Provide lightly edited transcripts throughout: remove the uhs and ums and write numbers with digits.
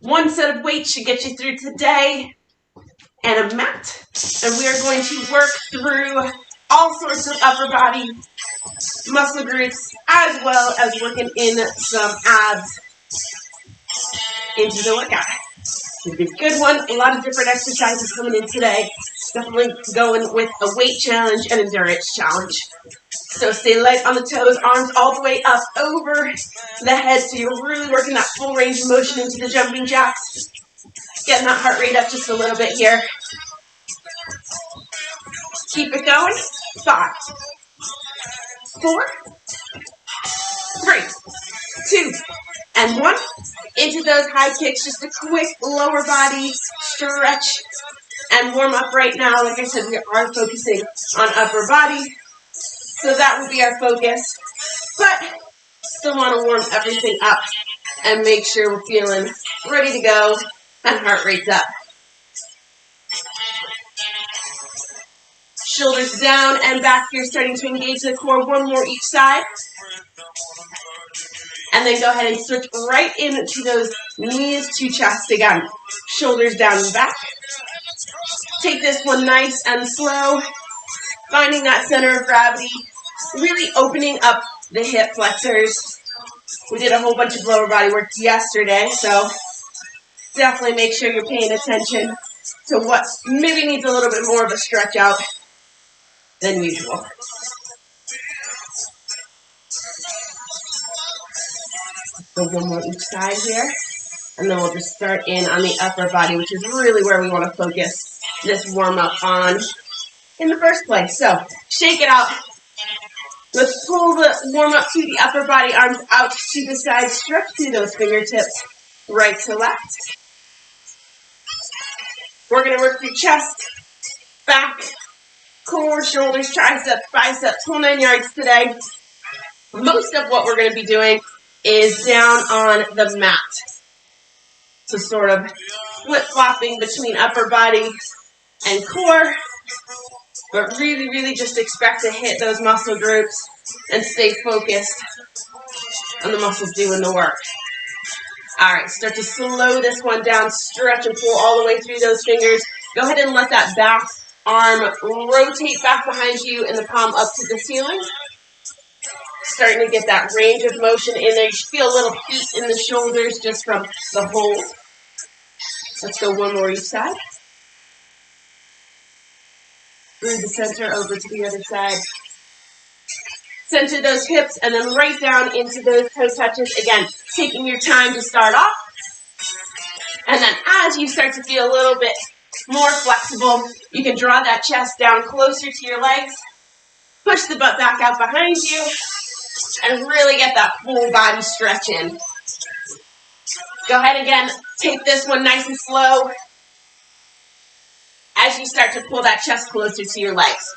One set of weights should get you through today and a mat. And we are going to work through all sorts of upper body muscle groups as well as working in some abs into the workout. It's a good one. A lot of different exercises coming in today. Definitely going with a weight challenge and endurance challenge. So stay light on the toes, arms all the way up over the head so you're really working that full range of motion into the jumping jacks. Getting that heart rate up just a little bit here. Keep it going. 5, 4, 3, 2, and 1. Into those high kicks, just a quick lower body stretch and warm up right now. Like I said, we are focusing on upper body, so that will be our focus. But still want to warm everything up and make sure we're feeling ready to go and heart rate's up. Shoulders down and back here, starting to engage the core. One more each side. And then go ahead and switch right into those knees to chest again. Shoulders down and back. Take this one nice and slow. Finding that center of gravity. Really opening up the hip flexors. We did a whole bunch of lower body work yesterday, so definitely make sure you're paying attention to what maybe needs a little bit more of a stretch out than usual. So one more each side here, and then we'll just start in on the upper body, which is really where we want to focus this warm up on in the first place. So shake it out. Let's pull the warm up to the upper body, arms out to the side, stretch through those fingertips, right to left. We're going to work through chest, back, core, shoulders, triceps, biceps, whole 9 yards today. Most of what we're going to be doing is down on the mat. So sort of flip-flopping between upper body and core, but really, really just expect to hit those muscle groups and stay focused on the muscles doing the work. All right, start to slow this one down, stretch and pull all the way through those fingers. Go ahead and let that back arm rotate back behind you and the palm up to the ceiling. Starting to get that range of motion in there. You should feel a little heat in the shoulders just from the hold. Let's go one more each side. Through the center over to the other side. Center those hips and then right down into those toe touches. Again, taking your time to start off. And then as you start to feel a little bit more flexible, you can draw that chest down closer to your legs. Push the butt back out behind you. And really get that full body stretch in. Go ahead again, take this one nice and slow as you start to pull that chest closer to your legs.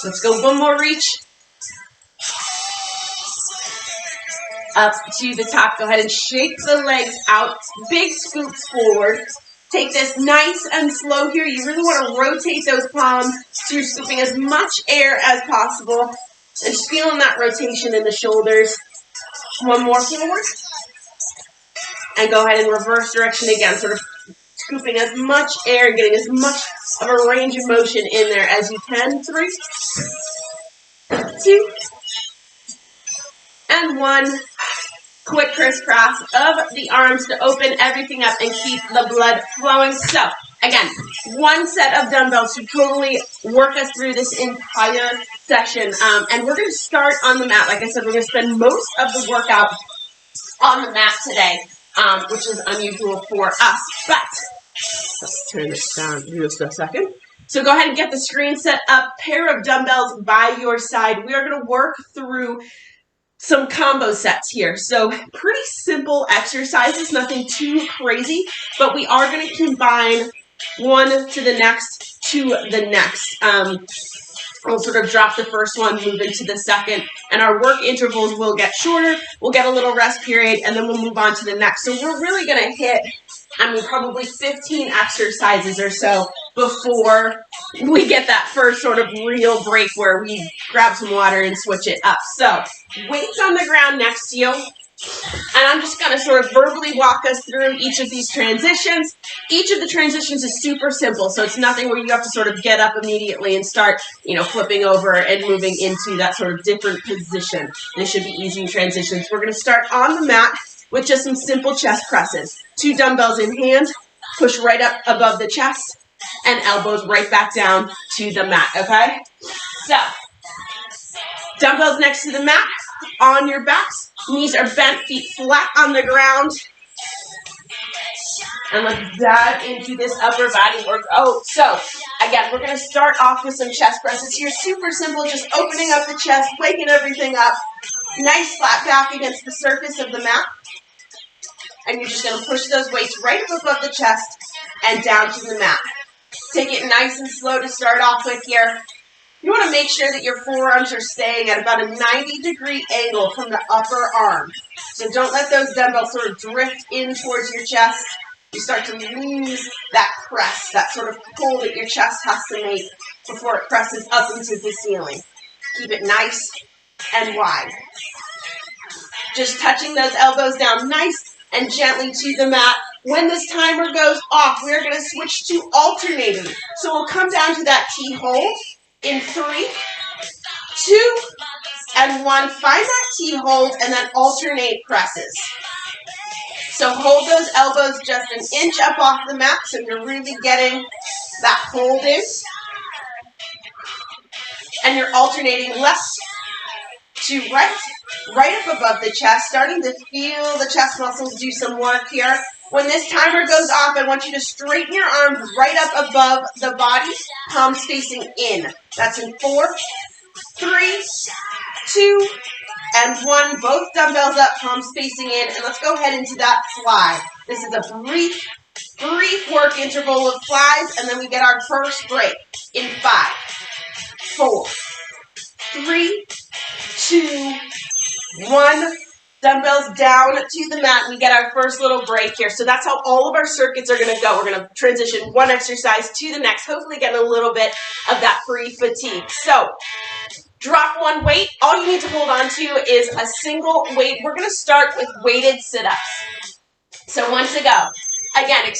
Let's go one more reach. Up to the top, go ahead and shake the legs out, big scoops forward. Take this nice and slow here. You really want to rotate those palms so you're scooping as much air as possible. And just feeling that rotation in the shoulders. One more forward. And go ahead and reverse direction again. Sort of scooping as much air and getting as much of a range of motion in there as you can. 3, 2, and 1. Quick crisscross of the arms to open everything up and keep the blood flowing. So, again, one set of dumbbells should totally work us through this entire session. And we're going to start on the mat. Like I said, we're going to spend most of the workout on the mat today, which is unusual for us. But, let's turn this down just a second. So go ahead and get the screen set up. Pair of dumbbells by your side. We are going to work through some combo sets here. So pretty simple exercises, nothing too crazy, but we are going to combine one to the next to the next. We'll sort of drop the first one, move into the second, and our work intervals will get shorter. We'll get a little rest period, and then we'll move on to the next. So we're really going to hit I mean, probably 15 exercises or so before we get that first sort of real break where we grab some water and switch it up. So, weights on the ground next to you. And I'm just going to sort of verbally walk us through each of these transitions. Each of the transitions is super simple, so it's nothing where you have to sort of get up immediately and start, flipping over and moving into that sort of different position. They should be easy transitions. We're going to start on the mat with just some simple chest presses. 2 dumbbells in hand, push right up above the chest, and elbows right back down to the mat, okay? So, dumbbells next to the mat, on your backs, knees are bent, feet flat on the ground. And let's dive into this upper body work. So again, we're going to start off with some chest presses here. Super simple, just opening up the chest, waking everything up. Nice flat back against the surface of the mat. And you're just going to push those weights right up above the chest and down to the mat. Take it nice and slow to start off with here. You want to make sure that your forearms are staying at about a 90-degree angle from the upper arm. So don't let those dumbbells sort of drift in towards your chest. You start to lose that press, that sort of pull that your chest has to make before it presses up into the ceiling. Keep it nice and wide. Just touching those elbows down nice and gently to the mat. When this timer goes off, we're going to switch to alternating. So we'll come down to that T hold. In 3, 2, and 1. Find that T hold and then alternate presses. So hold those elbows just an inch up off the mat so you're really getting that hold in. And you're alternating left to right, right up above the chest, starting to feel the chest muscles do some work here. When this timer goes off, I want you to straighten your arms right up above the body, palms facing in. That's in 4, 3, 2, and 1. Both dumbbells up, palms facing in. And let's go ahead into that fly. This is a brief work interval of flies, and then we get our first break in 5, 4, 3, 2, 1. Dumbbells down to the mat. We get our first little break here. So that's how all of our circuits are going to go. We're going to transition one exercise to the next, hopefully get a little bit of that pre-fatigue. So drop one weight. All you need to hold on to is a single weight. We're going to start with weighted sit-ups. So one to go. Again,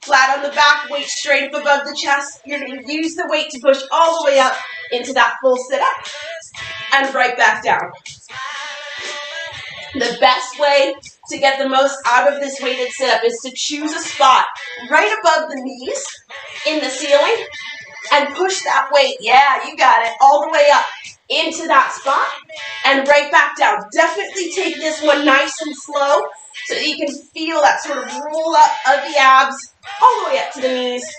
flat on the back, weight straight up above the chest. You're going to use the weight to push all the way up into that full sit-up and right back down. The best way to get the most out of this weighted sit-up is to choose a spot right above the knees in the ceiling and push that weight, yeah, you got it, all the way up into that spot and right back down. Definitely take this one nice and slow so that you can feel that sort of roll up of the abs all the way up to the knees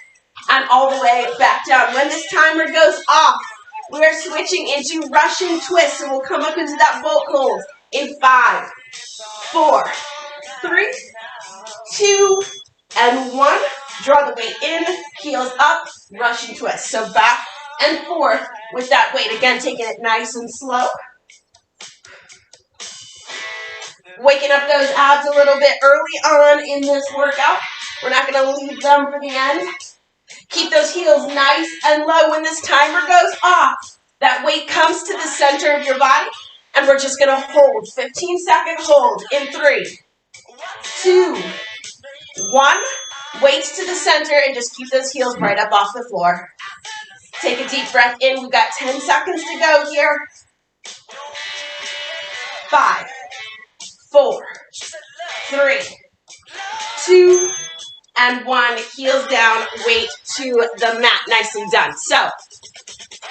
and all the way back down. When this timer goes off, we're switching into Russian twist, and we'll come up into that boat hold. In 5, 4, 3, 2, and 1. Draw the weight in, heels up, Russian twist. So back and forth with that weight. Again, taking it nice and slow. Waking up those abs a little bit early on in this workout. We're not going to leave them for the end. Keep those heels nice and low. When this timer goes off, that weight comes to the center of your body. And we're just going to hold, 15-second hold in 3, 2, 1. Weights to the center and just keep those heels right up off the floor. Take a deep breath in. We've got 10 seconds to go here. 5, 4, 3, 2, and 1. Heels down, weight to the mat. Nicely done. So,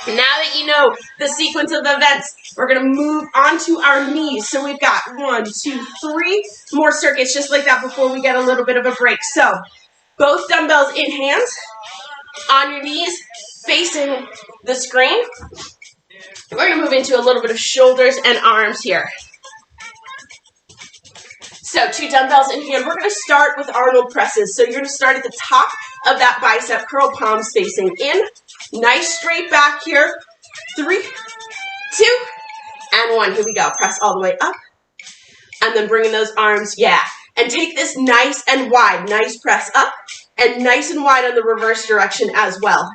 now that you know the sequence of events, we're going to move onto our knees. So we've got 1, 2, 3 more circuits just like that before we get a little bit of a break. So both dumbbells in hand, on your knees, facing the screen. We're going to move into a little bit of shoulders and arms here. So 2 dumbbells in hand. We're going to start with Arnold presses. So you're going to start at the top of that bicep curl, palms facing in. Nice straight back here. 3, 2, and 1. Here we go. Press all the way up. And then bringing those arms, And take this nice and wide. Nice press up and nice and wide on the reverse direction as well.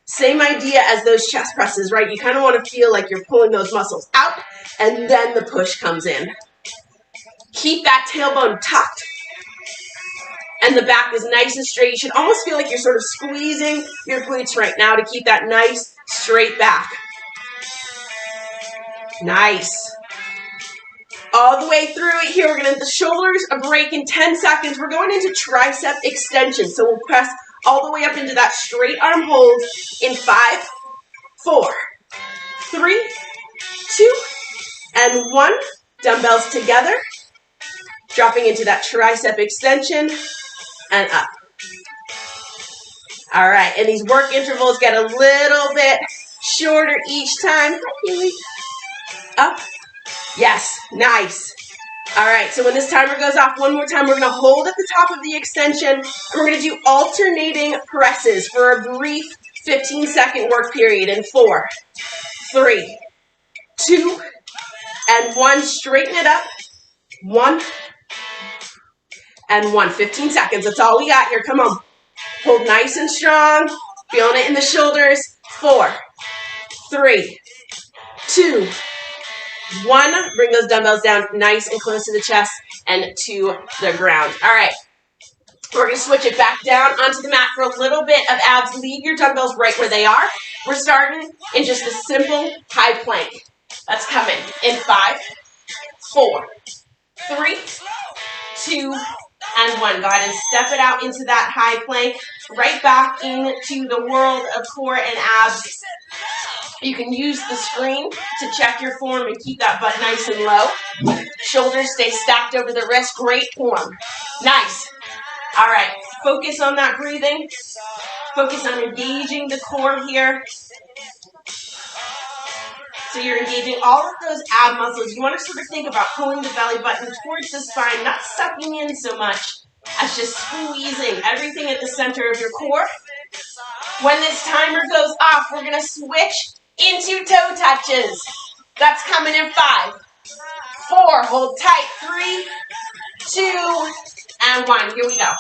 Same idea as those chest presses, right? You kind of want to feel like you're pulling those muscles out and then the push comes in. Keep that tailbone tucked and the back is nice and straight. You should almost feel like you're sort of squeezing your glutes right now to keep that nice straight back. Nice. All the way through it here. We're going to hit the shoulders, a break in 10 seconds. We're going into tricep extension. So we'll press all the way up into that straight arm hold in 5, 4, 3, 2, and 1. Dumbbells together. Dropping into that tricep extension and up. All right, and these work intervals get a little bit shorter each time. Up. Yes, nice. All right, so when this timer goes off one more time, we're going to hold at the top of the extension. And we're going to do alternating presses for a brief 15-second work period in 4, 3, 2, and 1. Straighten it up. 1 and 1. 15 seconds. That's all we got here. Come on. Hold nice and strong. Feeling it in the shoulders. 4, 3, 2, 1. Bring those dumbbells down nice and close to the chest and to the ground. All right. We're going to switch it back down onto the mat for a little bit of abs. Leave your dumbbells right where they are. We're starting in just a simple high plank. That's coming in 5, 4, 3, 2, and 1. Go ahead and step it out into that high plank. Right back into the world of core and abs. You can use the screen to check your form and keep that butt nice and low. Shoulders stay stacked over the wrist. Great form. Nice. All right. Focus on that breathing. Focus on engaging the core here. So you're engaging all of those ab muscles. You want to sort of think about pulling the belly button towards the spine, not sucking in so much as just squeezing everything at the center of your core. When this timer goes off, we're going to switch into toe touches. That's coming in 5, 4, hold tight, 3, 2, and 1. Here we go.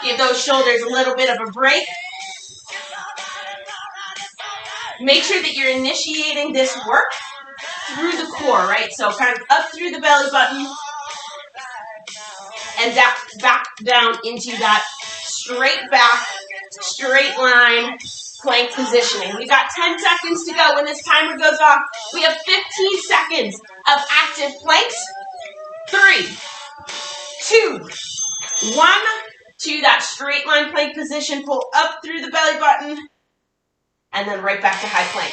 Give those shoulders a little bit of a break. Make sure that you're initiating this work through the core, right? So kind of up through the belly button and back down into that straight back, straight line plank positioning. We've got 10 seconds to go. When this timer goes off, we have 15 seconds of active planks. 3, 2, 1. To that straight line plank position. Pull up through the belly button. And then right back to high plank.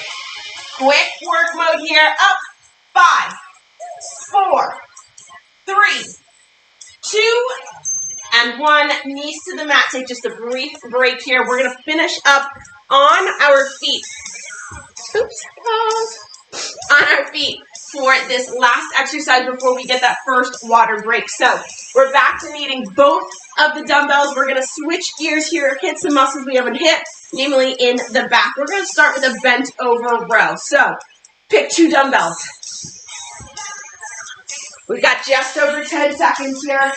Quick work mode here. Up. 5, 4, 3, 2, and 1. Knees to the mat. Take just a brief break here. We're going to finish up on our feet. Oops. On our feet for this last exercise before we get that first water break. So we're back to needing both of the dumbbells. We're going to switch gears here, hit some muscles we haven't hit, namely in the back. We're going to start with a bent over row. So pick 2 dumbbells. We've got just over 10 seconds here.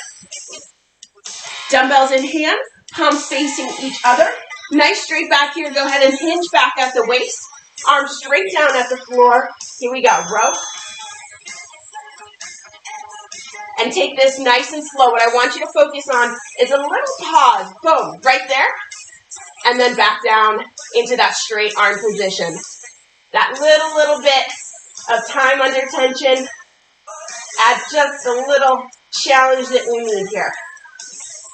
Dumbbells in hand, palms facing each other. Nice straight back here. Go ahead and hinge back at the waist. Arms straight down at the floor. Here we go. Row. And take this nice and slow. What I want you to focus on is a little pause. Boom. Right there. And then back down into that straight arm position. That little bit of time under tension adds just a little challenge that we need here.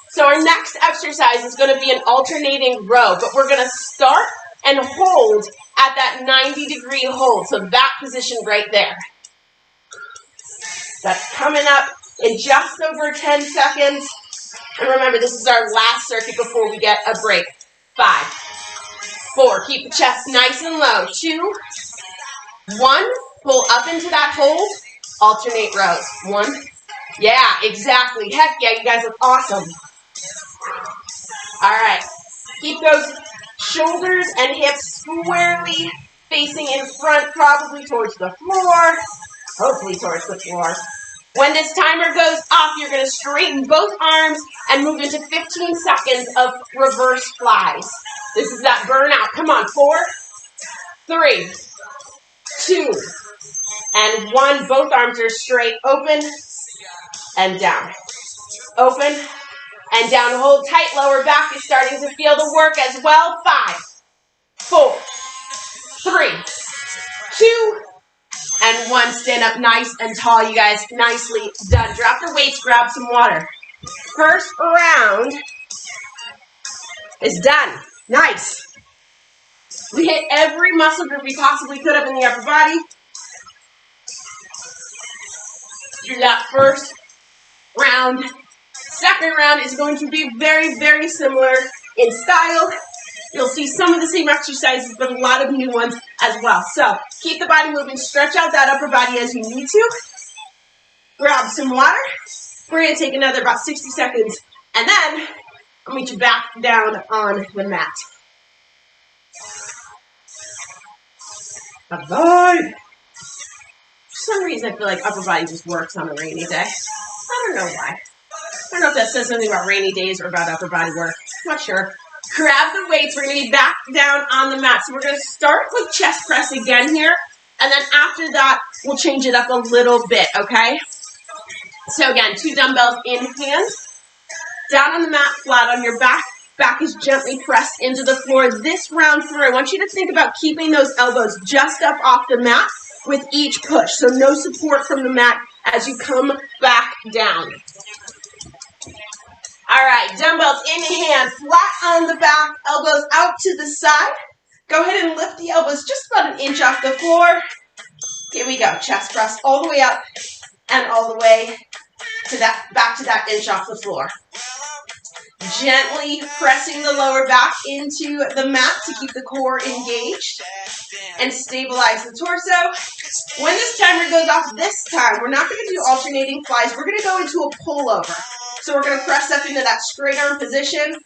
So our next exercise is going to be an alternating row, but we're going to start and hold at that 90-degree hold. So that position right there. That's coming up in just over 10 seconds. And remember, this is our last circuit before we get a break. 5, 4, keep the chest nice and low. 2, 1, pull up into that hold. Alternate rows. 1. Yeah, exactly. Heck yeah, you guys look awesome. All right. Keep those shoulders and hips squarely facing in front, probably towards the floor. Hopefully towards the floor. When this timer goes off, you're going to straighten both arms and move into 15 seconds of reverse flies. This is that burnout. Come on, 4, 3, 2, and 1. Both arms are straight. Open and down. Open and down. Hold tight. Lower back is starting to feel the work as well. 5, 4, 3, 2, and 1. Stand up nice and tall, you guys. Nicely done. Drop the weights. Grab some water. First round is done. Nice. We hit every muscle group we possibly could have in the upper body through that first round. Second round is going to be very, very similar in style. You'll see some of the same exercises, but a lot of new ones as well. So keep the body moving. Stretch out that upper body as you need to. Grab some water. We're going to take another about 60 seconds, and then I'll meet you back down on the mat. Bye-bye. For some reason, I feel like upper body just works on a rainy day. I don't know why. I don't know if that says something about rainy days or about upper body work. I'm not sure. Grab the weights. We're going to be back down on the mat. So we're going to start with chest press again here. And then after that, we'll change it up a little bit, okay? So again, 2 dumbbells in hand. Down on the mat, flat on your back. Back is gently pressed into the floor. This round through, I want you to think about keeping those elbows just up off the mat with each push. So no support from the mat as you come back down. All right, dumbbells in hand, flat on the back, elbows out to the side. Go ahead and lift the elbows just about an inch off the floor. Here we go, chest press all the way up and all the way to that, back to that inch off the floor. Gently pressing the lower back into the mat to keep the core engaged and stabilize the torso. When this timer goes off this time, we're not going to do alternating flies. We're going to go into a pullover. So we're going to press up into that straight arm position,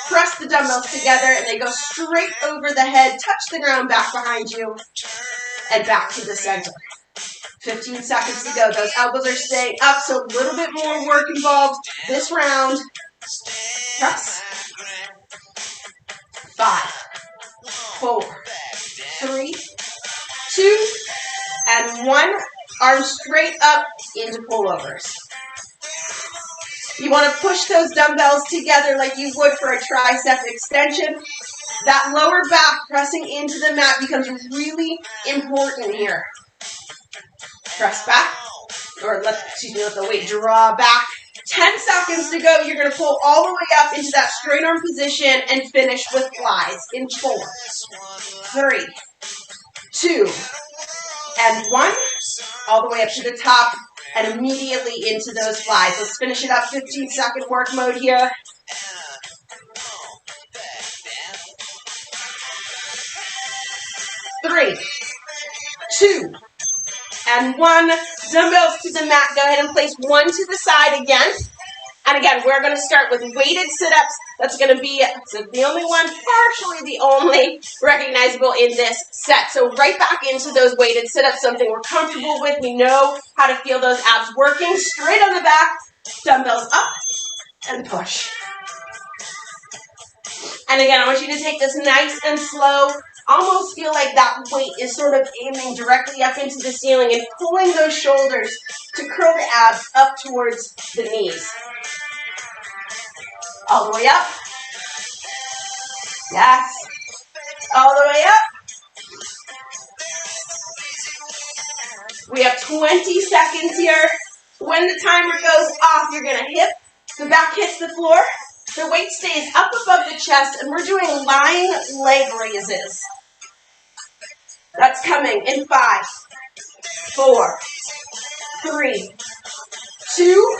press the dumbbells together, and they go straight over the head, touch the ground back behind you, and back to the center. 15 seconds to go. Those elbows are staying up, so a little bit more work involved this round. Press. 5, 4, 3, 2, and 1. Arms straight up into pullovers. You want to push those dumbbells together like you would for a tricep extension. That lower back pressing into the mat becomes really important here. Press back, or let the weight draw back. 10 seconds to go. You're going to pull all the way up into that straight arm position and finish with flies in 4, 3, 2, and 1. All the way up to the top and immediately into those flies. Let's finish it up. 15-second work mode here. 3, 2, and 1. Dumbbells to the mat. Go ahead and place one to the side again. And again, we're going to start with weighted sit-ups. That's going to be the only one, partially the only recognizable in this set. So right back into those weighted sit-ups, something we're comfortable with. We know how to feel those abs working. Straight on the back, dumbbells up, and push. And again, I want you to take this nice and slow. Almost feel like that weight is sort of aiming directly up into the ceiling and pulling those shoulders to curl the abs up towards the knees. All the way up. Yes. All the way up. We have 20 seconds here. When the timer goes off, you're going to hip. The back hits the floor. The weight stays up above the chest, and we're doing lying leg raises. That's coming in 5, 4, 3, 2,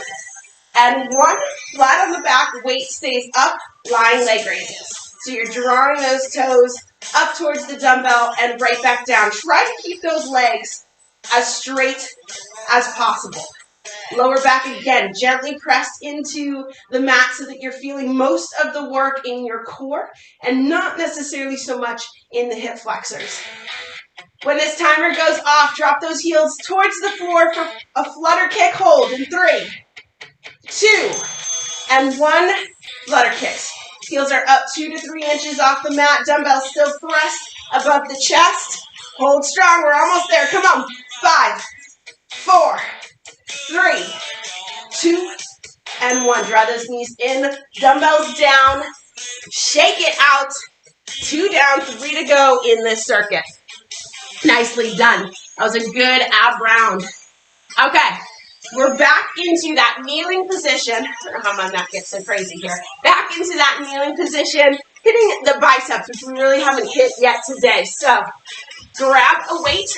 and 1. Flat on the back, weight stays up, lying leg raises. So you're drawing those toes up towards the dumbbell and right back down. Try to keep those legs as straight as possible. Lower back again, gently pressed into the mat so that you're feeling most of the work in your core and not necessarily so much in the hip flexors. When this timer goes off, drop those heels towards the floor for a flutter kick hold in 3, 2, and 1. Flutter kicks. Heels are up 2 to 3 inches off the mat. Dumbbells still thrust above the chest. Hold strong. We're almost there. Come on. 5, 4, 3, 2, and 1. Draw those knees in. Dumbbells down. Shake it out. 2 down, 3 to go in this circuit. Nicely done. That was a good ab round. Okay, we're back into that kneeling position. I don't know how my neck gets so crazy here. Back into that kneeling position, hitting the biceps, which we really haven't hit yet today. So grab a weight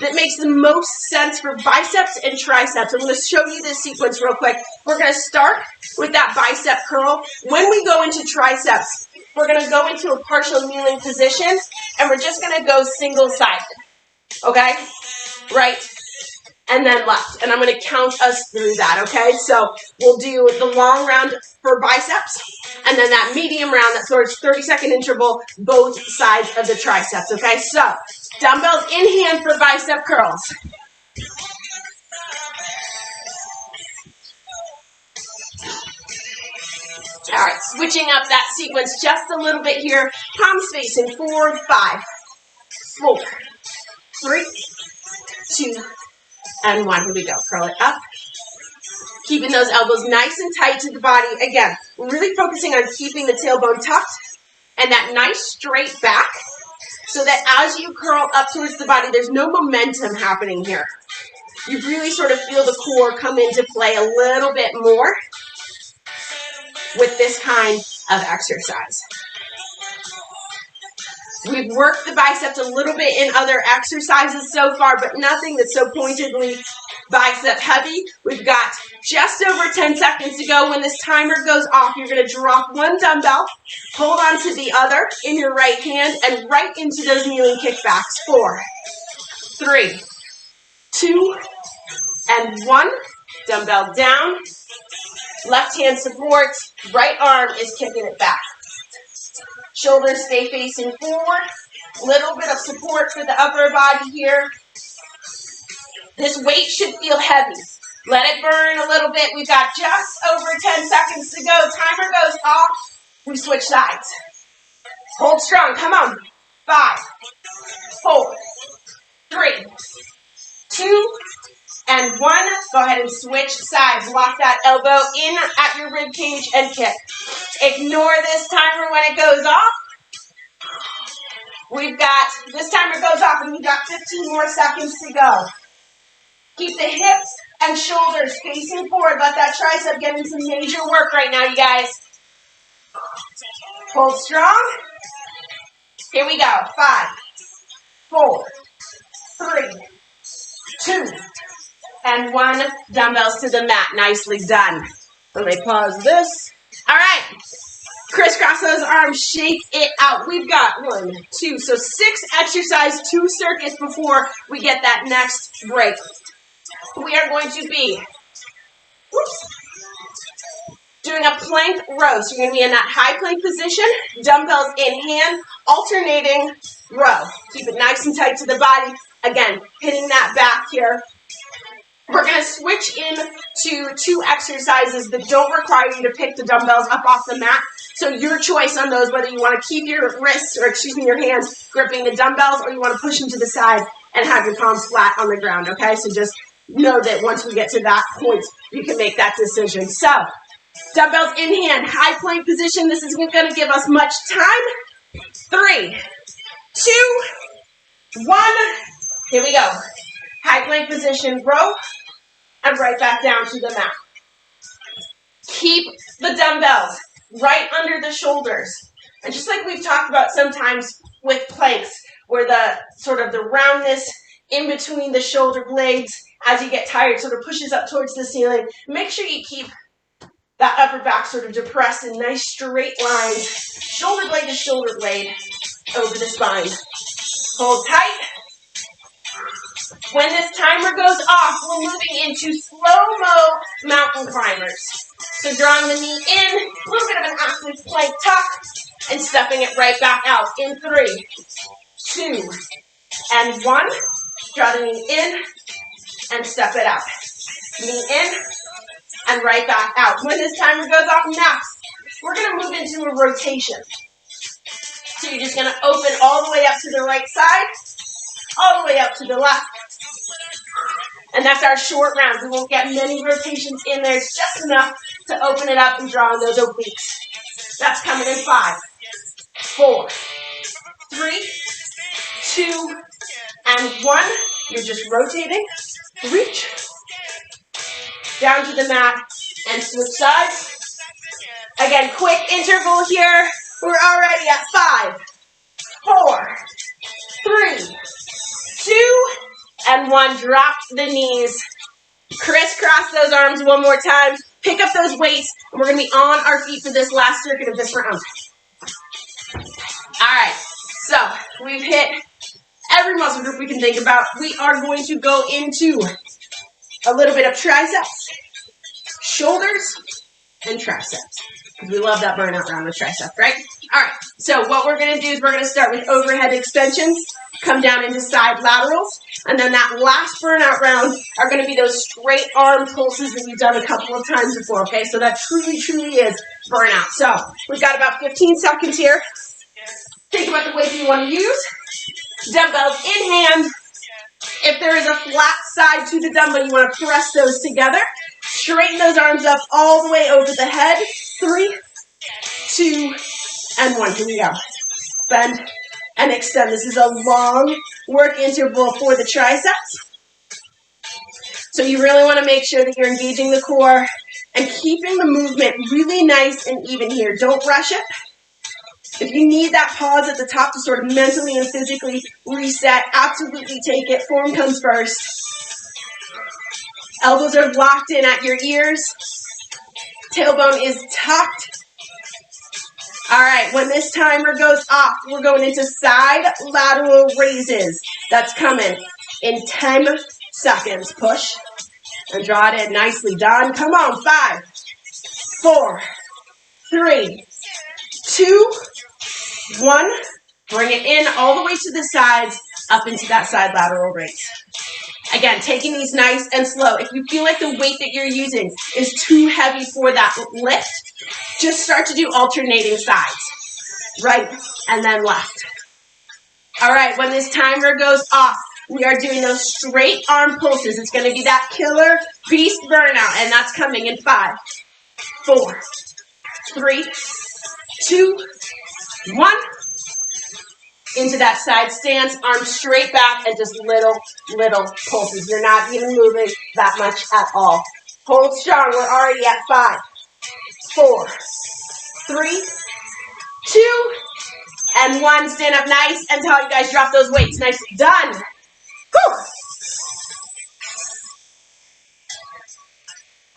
that makes the most sense for biceps and triceps. I'm going to show you this sequence real quick. We're going to start with that bicep curl. When we go into triceps, we're going to go into a partial kneeling position, and we're just going to go single-sided, okay? Right, and then left. And I'm going to count us through that, okay? So we'll do the long round for biceps, and then that medium round, that sort of 30-second interval, both sides of the triceps, okay? So dumbbells in hand for bicep curls. All right, switching up that sequence just a little bit here. Palms facing forward. 5, 4, 3, 2, and 1. Here we go. Curl it up. Keeping those elbows nice and tight to the body. Again, really focusing on keeping the tailbone tucked and that nice straight back so that as you curl up towards the body, there's no momentum happening here. You really sort of feel the core come into play a little bit more with this kind of exercise. We've worked the biceps a little bit in other exercises so far, but nothing that's so pointedly bicep heavy. We've got just over 10 seconds to go. When this timer goes off, you're going to drop one dumbbell, hold on to the other in your right hand, and right into those kneeling kickbacks. 4, 3, 2, and 1. Dumbbell down. Left hand support, right arm is kicking it back. Shoulders stay facing forward. Little bit of support for the upper body here. This weight should feel heavy. Let it burn a little bit. We've got just over 10 seconds to go. Timer goes off. We switch sides. Hold strong. Come on. 5, 4, 3, 2, and 1. Go ahead and switch sides. Lock that elbow in at your rib cage and kick. Ignore this timer when it goes off. This timer goes off and we've got 15 more seconds to go. Keep the hips and shoulders facing forward. Let that tricep get into major work right now, you guys. Hold strong. Here we go. 5, 4, 3, 2, and 1. Dumbbells to the mat. Nicely done. Let me pause this. All right. Crisscross those arms. Shake it out. We've got 1, 2. So 6 exercise, 2 circuits before we get that next break. We are going to be doing a plank row. So you're going to be in that high plank position. Dumbbells in hand. Alternating row. Keep it nice and tight to the body. Again, hitting that back here. We're going to switch into 2 exercises that don't require you to pick the dumbbells up off the mat. So your choice on those, whether you want to keep your wrists, or your hands gripping the dumbbells, or you want to push them to the side and have your palms flat on the ground, okay? So just know that once we get to that point, you can make that decision. So, dumbbells in hand, high plank position. This isn't going to give us much time. 3, 2, 1. Here we go. High plank position, row, and right back down to the mat. Keep the dumbbells right under the shoulders. And just like we've talked about sometimes with planks, where the sort of the roundness in between the shoulder blades as you get tired sort of pushes up towards the ceiling, make sure you keep that upper back sort of depressed in nice straight lines, shoulder blade to shoulder blade over the spine. Hold tight. When this timer goes off, we're moving into slow-mo mountain climbers. So drawing the knee in, a little bit of an active plank tuck, and stepping it right back out in 3, 2, and 1. Draw the knee in and step it out. Knee in and right back out. When this timer goes off next, we're going to move into a rotation. So you're just going to open all the way up to the right side, all the way up to the left. And that's our short round. We won't get many rotations in there. It's just enough to open it up and draw on those obliques. That's coming in 5, 4, 3, 2, and 1. You're just rotating. Reach. Down to the mat and switch sides. Again, quick interval here. We're already at 5, 4, 3, 2, and 1. Drop the knees. Crisscross those arms one more time. Pick up those weights, and we're going to be on our feet for this last circuit of this round. All right, so we've hit every muscle group we can think about. We are going to go into a little bit of triceps, shoulders, and triceps. Because we love that burnout round with triceps, right? All right, so what we're going to do is we're going to start with overhead extensions, come down into side laterals, and then that last burnout round are going to be those straight arm pulses that we've done a couple of times before, okay? So that truly is burnout. So we've got about 15 seconds here. Think about the weight you want to use. Dumbbells in hand. If there is a flat side to the dumbbell, you want to press those together. Straighten those arms up all the way over the head. 3, 2, and 1. Here we go. Bend and extend. This is a long work interval for the triceps. So you really want to make sure that you're engaging the core and keeping the movement really nice and even here. Don't rush it. If you need that pause at the top to sort of mentally and physically reset, absolutely take it. Form comes first. Elbows are locked in at your ears. Tailbone is tucked. All right, when this timer goes off, we're going into side lateral raises. That's coming in 10 seconds. Push and draw it in. Nicely done. Come on, 5, 4, 3, 2, 1. Bring it in all the way to the sides, up into that side lateral raise. Again, taking these nice and slow. If you feel like the weight that you're using is too heavy for that lift, just start to do alternating sides. Right and then left. All right, when this timer goes off, we are doing those straight arm pulses. It's going to be that killer beast burnout, and that's coming in 5, 4, 3, 2, 1. Into that side stance, arms straight back, and just little pulses. You're not even moving that much at all. Hold strong. We're already at 5, 4, 3, 2, and 1. Stand up nice and tall. You guys drop those weights. Nicely done. Whew.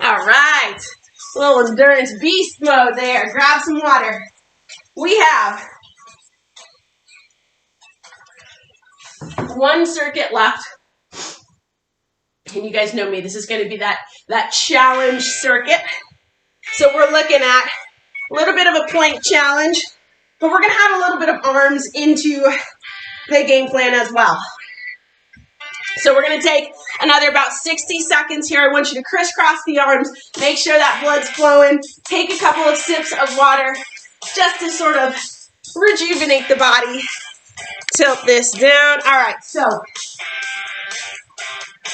All right. A little endurance beast mode there. Grab some water. We have 1 circuit left. And you guys know me. This is going to be that challenge circuit. So we're looking at a little bit of a plank challenge. But we're going to have a little bit of arms into the game plan as well. So we're going to take another about 60 seconds here. I want you to crisscross the arms. Make sure that blood's flowing. Take a couple of sips of water just to sort of rejuvenate the body. Tilt this down. All right, so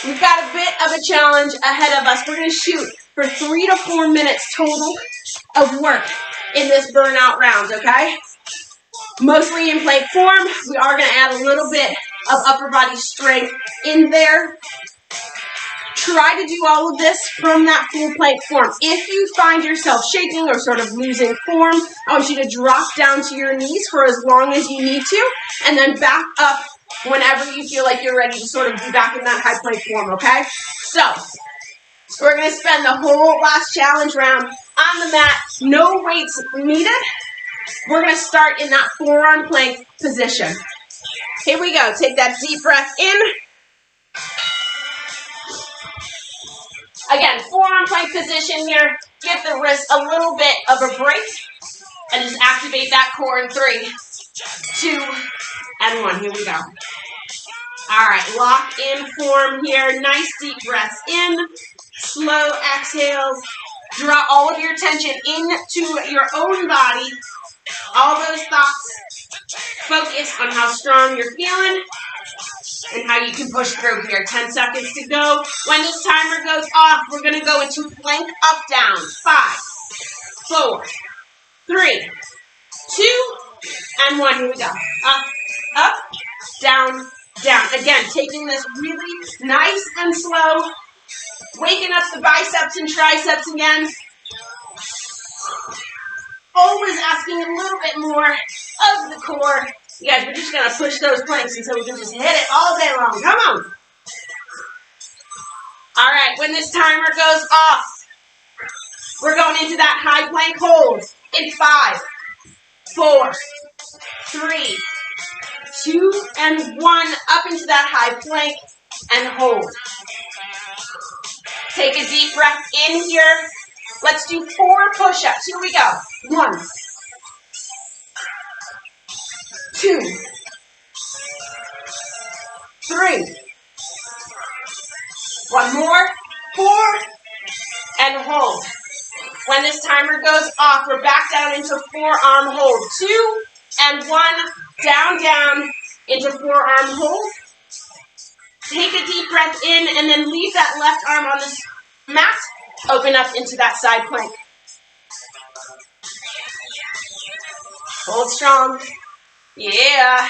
we've got a bit of a challenge ahead of us. We're going to shoot for 3 to 4 minutes total of work in this burnout round, okay? Mostly in plank form. We are going to add a little bit of upper body strength in there. Try to do all of this from that full plank form. If you find yourself shaking or sort of losing form, I want you to drop down to your knees for as long as you need to, and then back up whenever you feel like you're ready to sort of be back in that high plank form, okay? So we're going to spend the whole last challenge round on the mat. No weights needed. We're going to start in that forearm plank position. Here we go. Take that deep breath in. Again, forearm plank position here. Give the wrist a little bit of a break. And just activate that core in 3, 2, and 1. Here we go. All right, lock in form here. Nice deep breaths in, slow exhales. Draw all of your attention into your own body. All those thoughts, focus on how strong you're feeling and how you can push through here. 10 seconds to go. When this timer goes off, we're going to go into plank up, down. 5, 4, 3, 2, and 1. Here we go. Up, up, down, down. Again, taking this really nice and slow. Waking up the biceps and triceps again. Always asking a little bit more of the core. You guys, we're just going to push those planks until we can just hit it all day long. Come on. All right, when this timer goes off, we're going into that high plank hold in 5, 4, 3, 2, and 1. Up into that high plank and hold. Take a deep breath in here. Let's do 4 push-ups. Here we go. 1, 2, 3. One more. 4, and hold. When this timer goes off, we're back down into forearm hold. 2 and 1. Down, down into forearm hold. Take a deep breath in and then leave that left arm on this mat. Open up into that side plank. Hold strong. Yeah.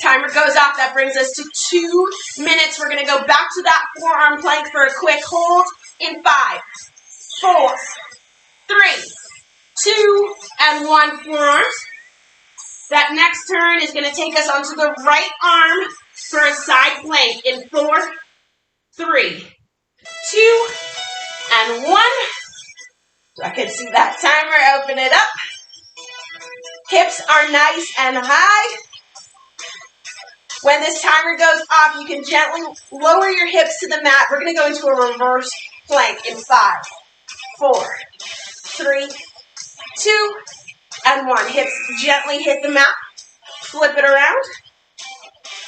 Timer goes off. That brings us to 2 minutes. We're going to go back to that forearm plank for a quick hold in 5, 4, 3, 2, and 1. Forearms. That next turn is going to take us onto the right arm for a side plank in 4, 3, 2, and 1. So I can see that timer. Open it up. Hips are nice and high. When this timer goes off, you can gently lower your hips to the mat. We're going to go into a reverse plank in 5, 4, 3, 2, and 1. Hips gently hit the mat. Flip it around.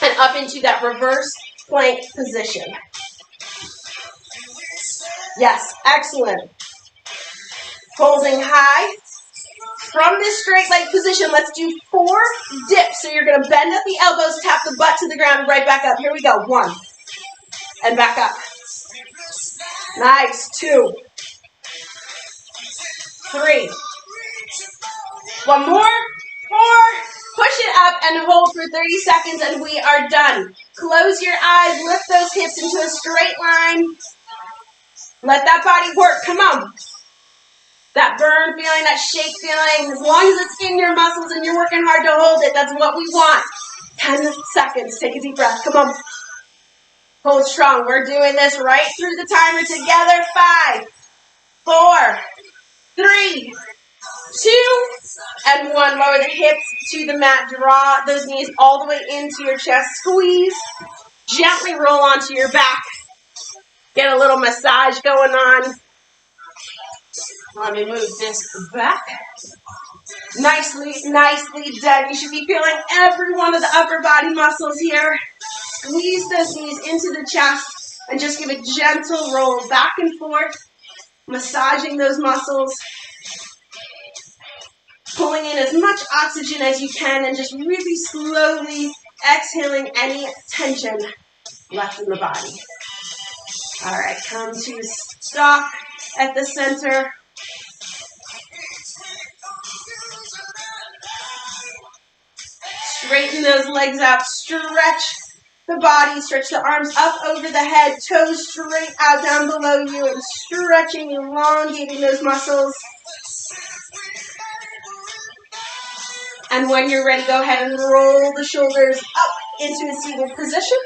And up into that reverse plank position. Yes, excellent. Holding high. From this straight leg position, let's do 4 dips. So you're going to bend at the elbows, tap the butt to the ground, right back up. Here we go. 1. And back up. Nice. 2. 3. One more. 4. Push it up and hold for 30 seconds and we are done. Close your eyes. Lift those hips into a straight line. Let that body work. Come on. That burn feeling, that shake feeling, as long as it's in your muscles and you're working hard to hold it, that's what we want. 10 seconds. Take a deep breath. Come on. Hold strong. We're doing this right through the timer together. 5, 4, 3, 2, and 1. Lower the hips to the mat. Draw those knees all the way into your chest. Squeeze. Gently roll onto your back. Get a little massage going on. Let me move this back. Nicely done. You should be feeling every one of the upper body muscles here. Squeeze those knees into the chest and just give a gentle roll back and forth, massaging those muscles. Pulling in as much oxygen as you can and just really slowly exhaling any tension left in the body. All right, come to stop at the center. Straighten those legs out. Stretch the body. Stretch the arms up over the head. Toes straight out down below you. And stretching, elongating those muscles. And when you're ready, go ahead and roll the shoulders up into a seated position.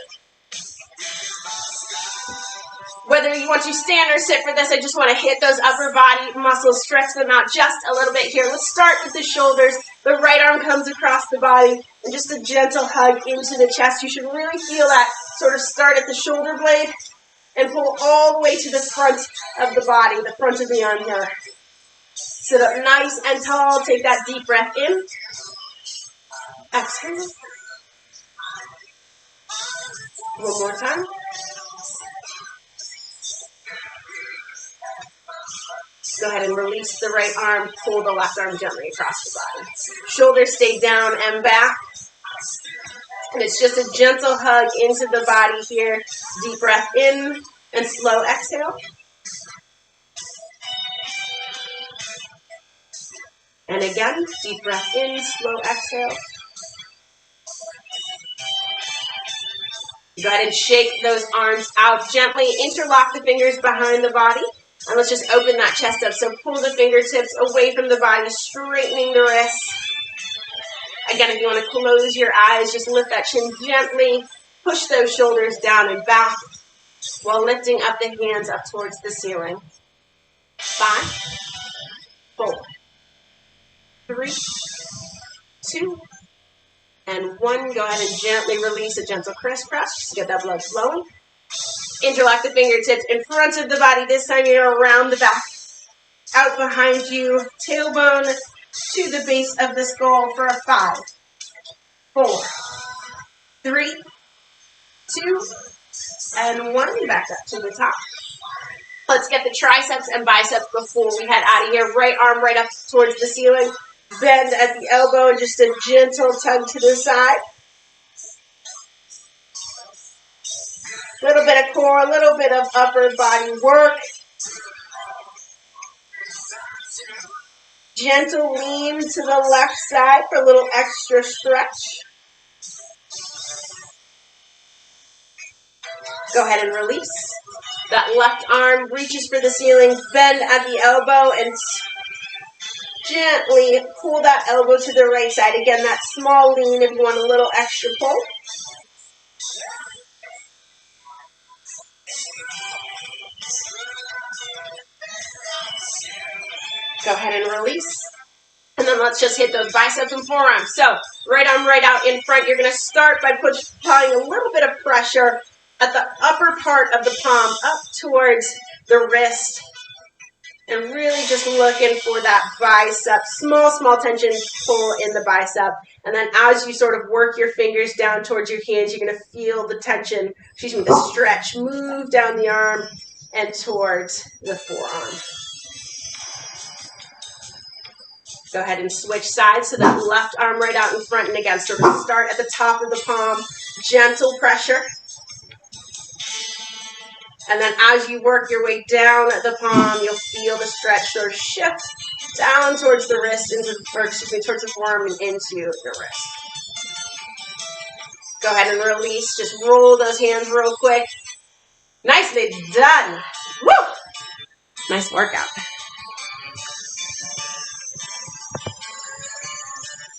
Whether you want to stand or sit for this, I just want to hit those upper body muscles, stretch them out just a little bit here. Let's start with the shoulders. The right arm comes across the body, and just a gentle hug into the chest. You should really feel that sort of start at the shoulder blade and pull all the way to the front of the body, the front of the arm here. Sit up nice and tall. Take that deep breath in. Exhale. One more time. Go ahead and release the right arm. Pull the left arm gently across the body. Shoulders stay down and back. And it's just a gentle hug into the body here. Deep breath in and slow exhale. And again, deep breath in, slow exhale. Go ahead and shake those arms out gently. Interlock the fingers behind the body. And let's just open that chest up. So pull the fingertips away from the body, straightening the wrists. Again, if you want to close your eyes, just lift that chin gently. Push those shoulders down and back while lifting up the hands up towards the ceiling. 5, 4, 3, 2, and 1. Go ahead and gently release a gentle crisscross just to get that blood flowing. Interlock the fingertips in front of the body. This time you're around the back. Out behind you, tailbone to the base of the skull for a 5, 4, 3, 2, and 1. Back up to the top. Let's get the triceps and biceps before we head out of here. Right arm right up towards the ceiling. Bend at the elbow and just a gentle tug to the side. A little bit of core, a little bit of upper body work. Gentle lean to the left side for a little extra stretch. Go ahead and release. That left arm reaches for the ceiling. Bend at the elbow and gently pull that elbow to the right side. Again, that small lean if you want a little extra pull. Go ahead and release. And then let's just hit those biceps and forearms. So, right arm right out in front. You're going to start by applying a little bit of pressure at the upper part of the palm up towards the wrist. And really just looking for that bicep. Small tension pull in the bicep. And then as you sort of work your fingers down towards your hands, you're going to feel the tension, the stretch, move down the arm and towards the forearm. Go ahead and switch sides. So that left arm right out in front. And again, sort of start at the top of the palm. Gentle pressure. And then as you work your way down the palm, you'll feel the stretch sort of shift down towards the wrist, towards the forearm and into the wrist. Go ahead and release. Just roll those hands real quick. Nicely done. Woo! Nice workout.